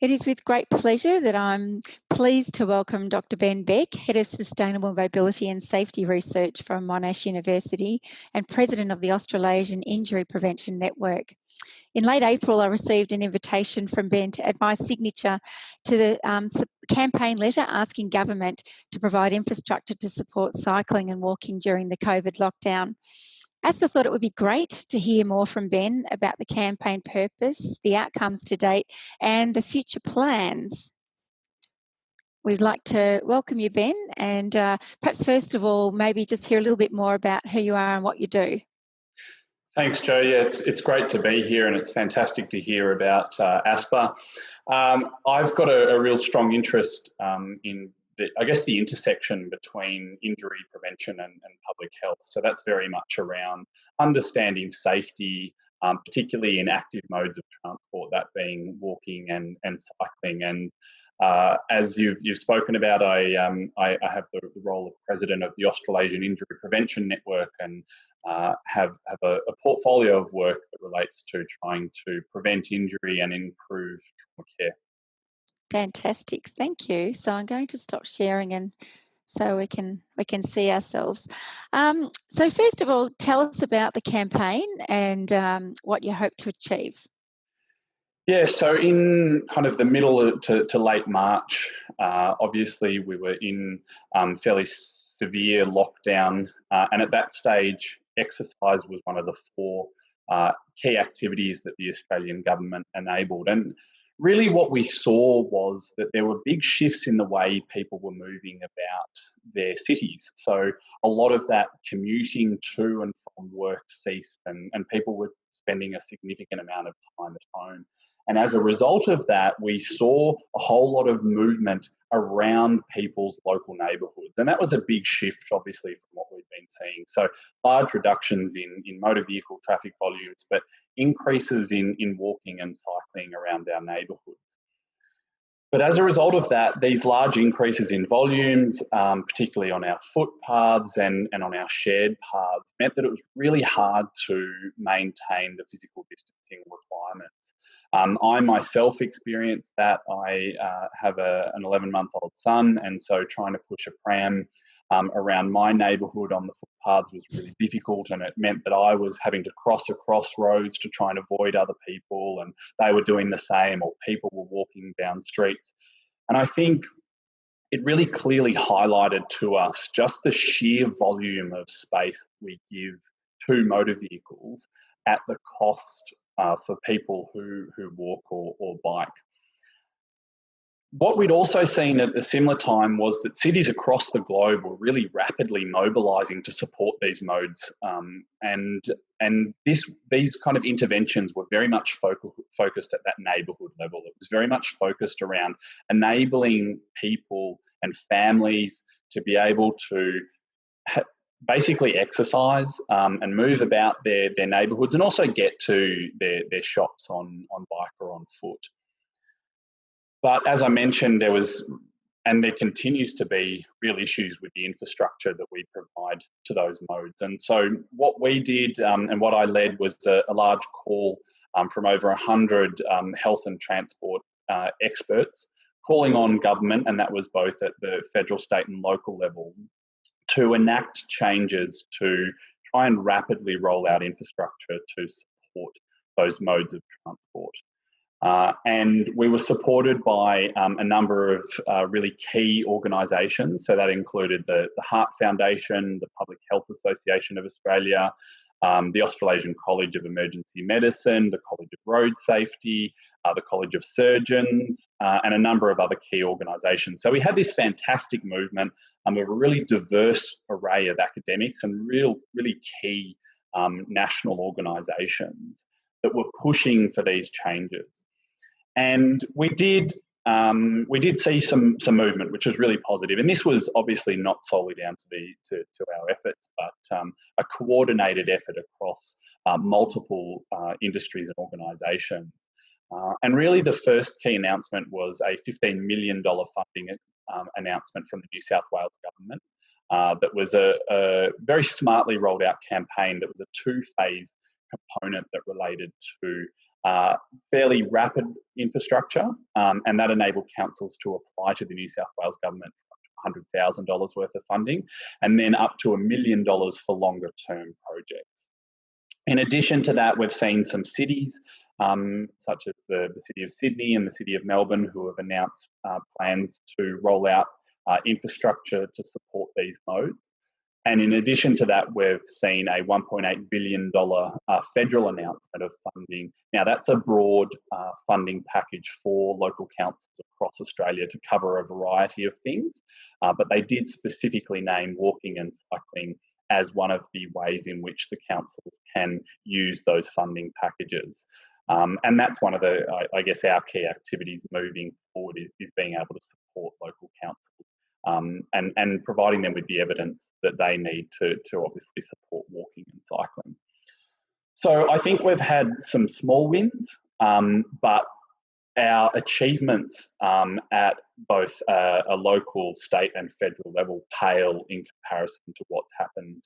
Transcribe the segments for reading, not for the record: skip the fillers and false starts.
It is with great pleasure that I'm pleased to welcome Dr Ben Beck, Head of Sustainable Mobility and Safety Research from Monash University and President of the Australasian Injury Prevention Network. In late April, I received an invitation from Ben to add my signature to the campaign letter asking government to provide infrastructure to support cycling and walking during the COVID lockdown. ASPA thought it would be great to hear more from Ben about the campaign purpose, the outcomes to date, and the future plans. We'd like to welcome you, Ben, and perhaps first of all, maybe just hear a little bit more about who you are and what you do. Thanks, Jo. Yeah, it's great to be here, and it's fantastic to hear about ASPA. I've got a real strong interest in the intersection between injury prevention and public health. So that's very much around understanding safety, particularly in active modes of transport, that being walking and cycling. And as you've spoken about, I have the role of president of the Australasian Injury Prevention Network, and have a portfolio of work that relates to trying to prevent injury and improve trauma care. Fantastic, thank you. So I'm going to stop sharing and so we can see ourselves. So first of all, tell us about the campaign and what you hope to achieve. Yeah, so in kind of the middle to late March, obviously we were in fairly severe lockdown, and at that stage, exercise was one of the four key activities that the Australian government enabled. And really what we saw was that there were big shifts in the way people were moving about their cities. So a lot of that commuting to and from work ceased, and people were spending a significant amount of time at home. And as a result of that, we saw a whole lot of movement around people's local neighbourhoods. And that was a big shift, obviously, from what we've been seeing. So large reductions in motor vehicle traffic volumes, but increases in walking and cycling around our neighbourhoods. But as a result of that, these large increases in volumes, particularly on our footpaths and on our shared paths, meant that it was really hard to maintain the physical distancing requirements. I myself experienced that. I have an 11-month-old son, and so trying to push a pram around my neighbourhood on the footpaths was really difficult, and it meant that I was having to cross across roads to try and avoid other people, and they were doing the same, or people were walking down streets. And I think it really clearly highlighted to us just the sheer volume of space we give to motor vehicles at the cost for people who walk or bike. What we'd also seen at a similar time was that cities across the globe were really rapidly mobilising to support these modes, and these kind of interventions were very much focused at that neighbourhood level. It was very much focused around enabling people and families to be able to basically exercise and move about their neighbourhoods, and also get to their shops on bike or on foot. But as I mentioned, there was, and there continues to be, real issues with the infrastructure that we provide to those modes. And so what we did and what I led was a large call from over 100 health and transport experts calling on government, and that was both at the federal, state and local level, to enact changes to try and rapidly roll out infrastructure to support those modes of transport. And we were supported by a number of really key organisations. So that included the Heart Foundation, the Public Health Association of Australia, the Australasian College of Emergency Medicine, the College of Road Safety, the College of Surgeons, and a number of other key organisations. So we had this fantastic movement of a really diverse array of academics and really key national organisations that were pushing for these changes. And we did see some movement, which was really positive. And this was obviously not solely down to our efforts, but a coordinated effort across multiple industries and organisations. And really, the first key announcement was a $15 million funding announcement from the New South Wales government. That was a very smartly rolled out campaign that was a two-phase component that related to fairly rapid infrastructure, and that enabled councils to apply to the New South Wales government for $100,000 worth of funding, and then up to $1 million for longer term projects. In addition to that, we've seen some cities, such as the City of Sydney and the City of Melbourne, who have announced plans to roll out infrastructure to support these modes. And in addition to that, we've seen a $1.8 billion federal announcement of funding. Now, that's a broad funding package for local councils across Australia to cover a variety of things, but they did specifically name walking and cycling as one of the ways in which the councils can use those funding packages. And that's one of the, I guess, our key activities moving forward is being able to support local councils and providing them with the evidence that they need to obviously support walking and cycling. So I think we've had some small wins, but our achievements at both a local, state and federal level pale in comparison to what's happened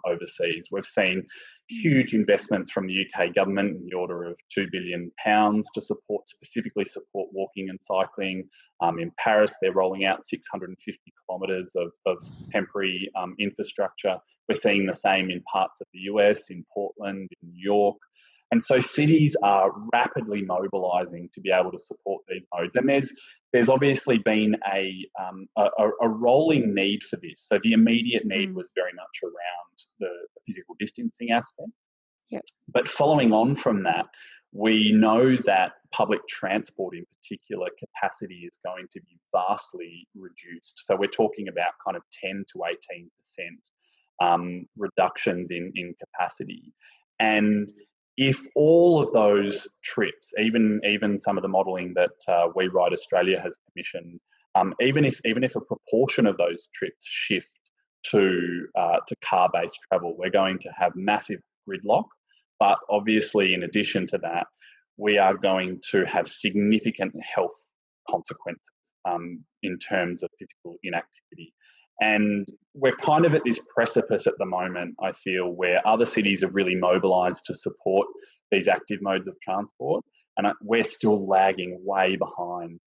overseas. We've seen huge investments from the UK government in the order of £2 billion to specifically support walking and cycling. In Paris, they're rolling out 650 kilometres of temporary infrastructure. We're seeing the same in parts of the US, in Portland, in New York. And so cities are rapidly mobilising to be able to support these modes. And there's obviously been a rolling need for this. So the immediate need was very much around the physical distancing aspect. Yep. But following on from that, we know that public transport in particular capacity is going to be vastly reduced. So we're talking about kind of 10 to 18% reductions in capacity. And if all of those trips, even some of the modelling that We Ride Australia has commissioned, even if a proportion of those trips shift to car-based travel, we're going to have massive gridlock. But obviously, in addition to that, we are going to have significant health consequences in terms of physical inactivity. And we're kind of at this precipice at the moment, I feel, where other cities have really mobilised to support these active modes of transport, and we're still lagging way behind.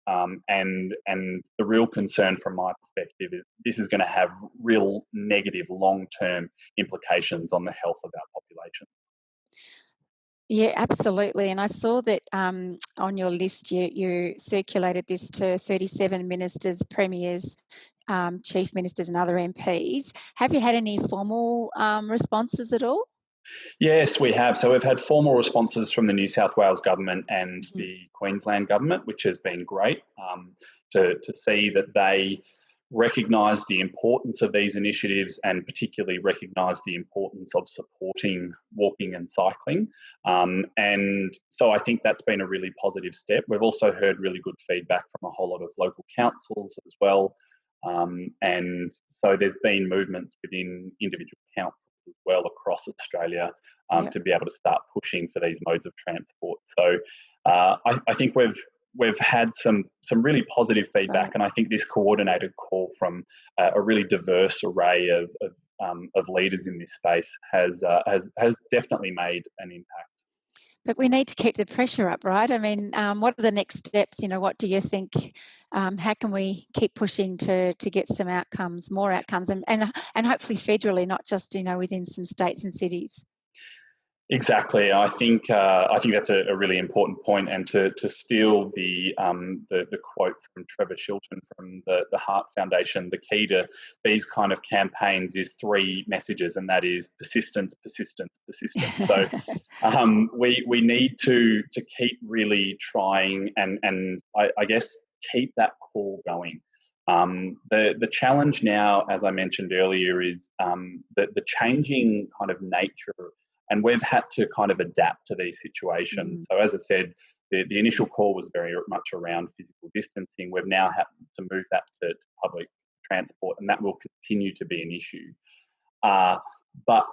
And the real concern from my perspective is this is going to have real negative long-term implications on the health of our population. Yeah, absolutely. And I saw that on your list, you circulated this to 37 ministers, premiers, chief ministers and other MPs. Have you had any formal responses at all? Yes, we have. So we've had formal responses from the New South Wales government and the Queensland government, which has been great to see that they recognise the importance of these initiatives and particularly recognise the importance of supporting walking and cycling. And so I think that's been a really positive step. We've also heard really good feedback from a whole lot of local councils as well. And so there's been movements within individual councils as well across Australia to be able to start pushing for these modes of transport. So I think we've had some really positive feedback, and I think this coordinated call from a really diverse array of leaders in this space has definitely made an impact. But we need to keep the pressure up, right? I mean, what are the next steps? What do you think? How can we keep pushing to get some outcomes, more outcomes, and hopefully federally, not just within some states and cities? Exactly. I think that's a really important point. And to steal the quote from Trevor Shilton from the Heart Foundation, the key to these kind of campaigns is three messages, and that is persistence, persistence, persistence. So we need to keep really trying and I guess keep that call going. The challenge now, as I mentioned earlier, is the changing kind of nature, and we've had to kind of adapt to these situations. So as I said, the initial call was very much around physical distancing. We've now had to move that to public transport, and that will continue to be an issue. But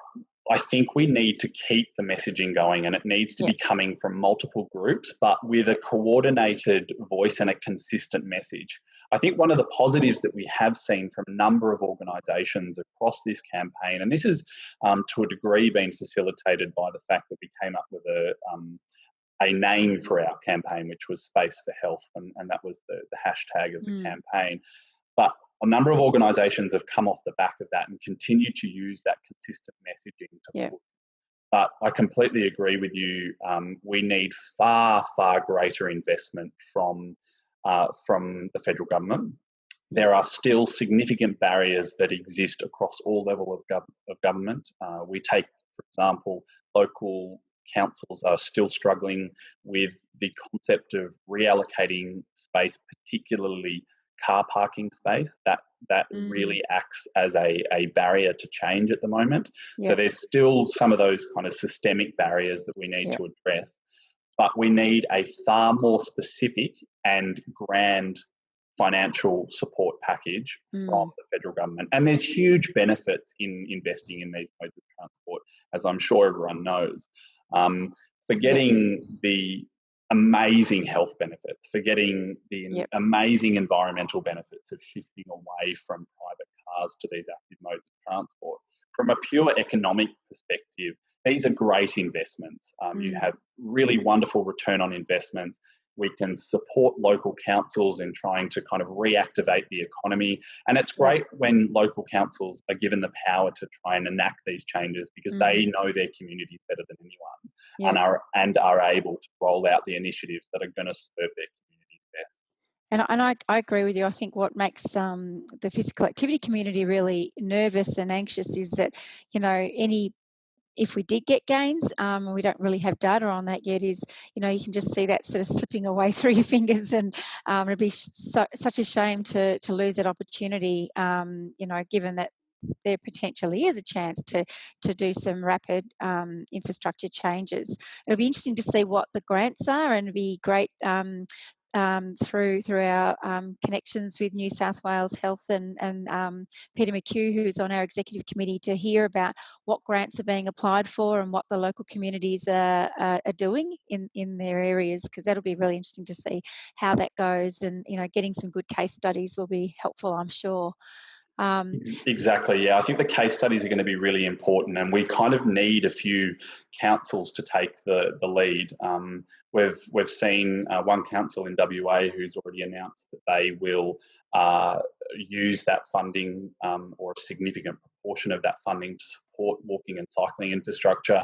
I think we need to keep the messaging going, and it needs to be coming from multiple groups, but with a coordinated voice and a consistent message. I think one of the positives that we have seen from a number of organisations across this campaign, and this is to a degree been facilitated by the fact that we came up with a name for our campaign, which was Space for Health, and that was the hashtag of the campaign. But a number of organisations have come off the back of that and continue to use that consistent messaging to push. But I completely agree with you. We need far, far greater investment from the federal government. There are still significant barriers that exist across all levels of government. We take, for example, local councils are still struggling with the concept of reallocating space, particularly car parking space. That really acts as a barrier to change at the moment. So there's still some of those kind of systemic barriers that we need to address. But we need a far more specific and grand financial support package from the federal government. And there's huge benefits in investing in these modes of transport, as I'm sure everyone knows. Forgetting the amazing health benefits, forgetting the amazing environmental benefits of shifting away from private cars to these active modes of transport. From a pure economic perspective, these are great investments. You have really wonderful return on investment. We can support local councils in trying to kind of reactivate the economy. And it's great when local councils are given the power to try and enact these changes, because they know their communities better than anyone, and are able to roll out the initiatives that are going to serve their communities best. And I agree with you. I think what makes the physical activity community really nervous and anxious is that, if we did get gains, and we don't really have data on that yet, is, you can just see that sort of slipping away through your fingers, and it'd be such a shame to lose that opportunity, given that there potentially is a chance to do some rapid infrastructure changes. It'll be interesting to see what the grants are, and it'd be great through our connections with New South Wales Health and Peter McHugh, who's on our executive committee, to hear about what grants are being applied for and what the local communities are doing in their areas, because that'll be really interesting to see how that goes. And getting some good case studies will be helpful, I'm sure. Exactly, yeah. I think the case studies are going to be really important, and we kind of need a few councils to take the lead. We've seen one council in WA who's already announced that they will use that funding, or a significant proportion of that funding, to support walking and cycling infrastructure,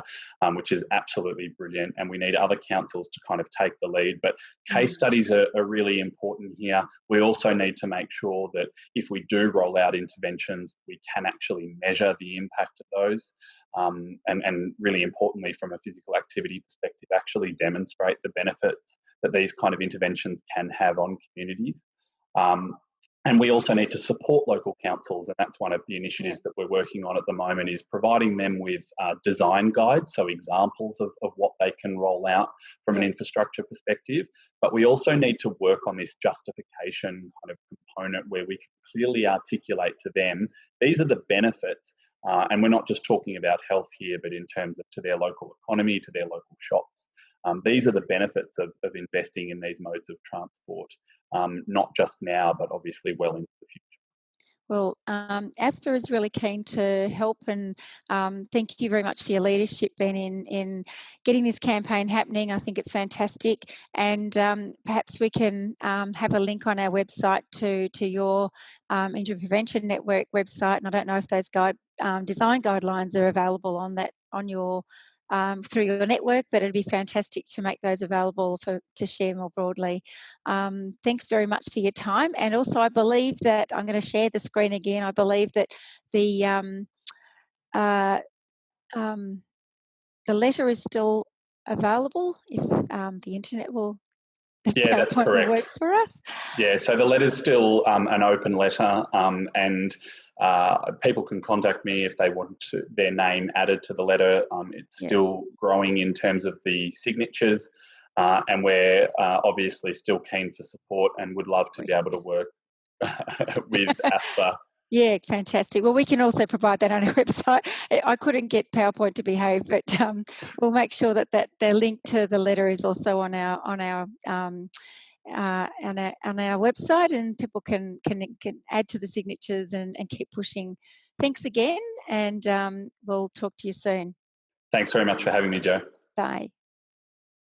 which is absolutely brilliant. And we need other councils to kind of take the lead. But case studies are really important here. We also need to make sure that if we do roll out interventions, we can actually measure the impact of those. And really importantly, from a physical activity perspective, actually demonstrate the benefits that these kind of interventions can have on communities. And we also need to support local councils, and that's one of the initiatives that we're working on at the moment, is providing them with design guides, so examples of what they can roll out from an infrastructure perspective. But we also need to work on this justification kind of component, where we can clearly articulate to them, these are the benefits, and we're not just talking about health here, but in terms of to their local economy, to their local shops. These are the benefits of investing in these modes of transport. Not just now, but obviously well into the future. Well, ASPA is really keen to help, and thank you very much for your leadership, Ben, in getting this campaign happening. I think it's fantastic, and perhaps we can have a link on our website to your Injury Prevention Network website. And I don't know if those design guidelines are available on your through your network, but it'd be fantastic to make those available to share more broadly. Thanks very much for your time. And also, I believe that I'm going to share the screen again. I believe that the letter is still available if the internet will. Yeah, that's correct. Will work for us. Yeah, so the letter's still an open letter, and people can contact me if they want their name added to the letter. It's still growing in terms of the signatures, and we're obviously still keen for support and would love to be able to work with ASPA. Yeah, fantastic. Well, we can also provide that on our website. I couldn't get PowerPoint to behave, but we'll make sure that the link to the letter is also on our website, and people can add to the signatures and keep pushing. Thanks again, and we'll talk to you soon. Thanks very much for having me, Jo. Bye.